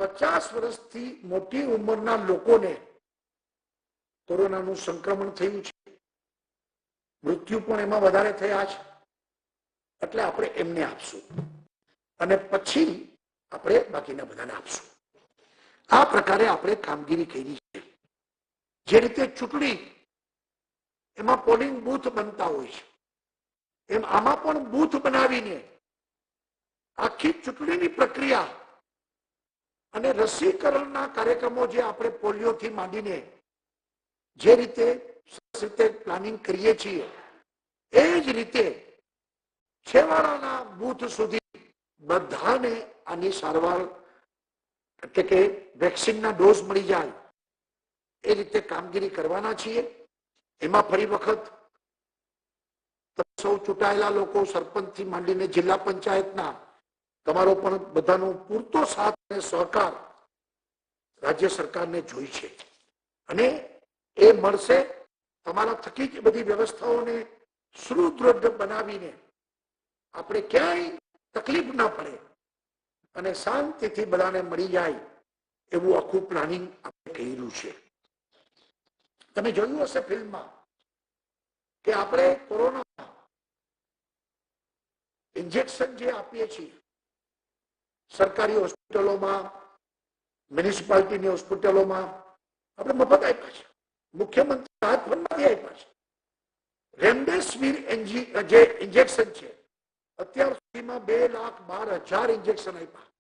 50 વર્ષથી મોટી ઉંમરના લોકોને કોરોનાનું સંક્રમણ થયું છે, મૃત્યુ પણ એમાં વધારે થયા છે, એટલે આપણે એમને આપશું અને પછી આપણે બાકીના બધાને આપશું. આ પ્રકારે આપણે કામગીરી કરી છે. જે રીતે ચૂંટણી એમાં પોલિંગ બૂથ બનતા હોય છે, એમ આમાં પણ બૂથ બનાવીને આખી ચૂંટણીની પ્રક્રિયા અને રસીકરણના કાર્યક્રમો જે આપણે પોલિયોથી માંડીને જે રીતે પ્લાનિંગ કરીએ છીએ, એ જ રીતે છેવાડાના બૂથ સુધી બધાને આની સારવાર એટલે કે વેક્સિનના ડોઝ મળી જાય એ રીતે કામગીરી કરવાના છીએ. એમાં ફરી વખત સૌ ચૂંટાયેલા લોકો, સરપંચથી માંડીને જિલ્લા પંચાયતના, તમારો પણ બધાનો પૂરતો સાથ અને સહકાર રાજ્ય સરકારને જોઈ છે અને એ મળશે. તમારા થકી જ બધી વ્યવસ્થાઓને સુદૃઢ બનાવીને આપણે ક્યાંય તકલીફ ના પડે અને શાંતિથી બધાને મળી જાય એવું આખું પ્લાનિંગ આપણે કર્યું છે. તમે જોયું હશે ફિલ્મમાં કે આપણે કોરોના ઇન્જેક્શન જે આપીએ છીએ સરકારી હોસ્પિટલોમાં, મ્યુનિસિપાલિટીની હોસ્પિટલોમાં આપણે મફત આપ્યા છે. મુખ્યમંત્રી રાહત ફંડમાંથી આપ્યા છે. રેમડેસિવિર જે ઇન્જેક્શન છે અત્યાર સુધીમાં 2,12,000 ઇન્જેક્શન આપ્યા.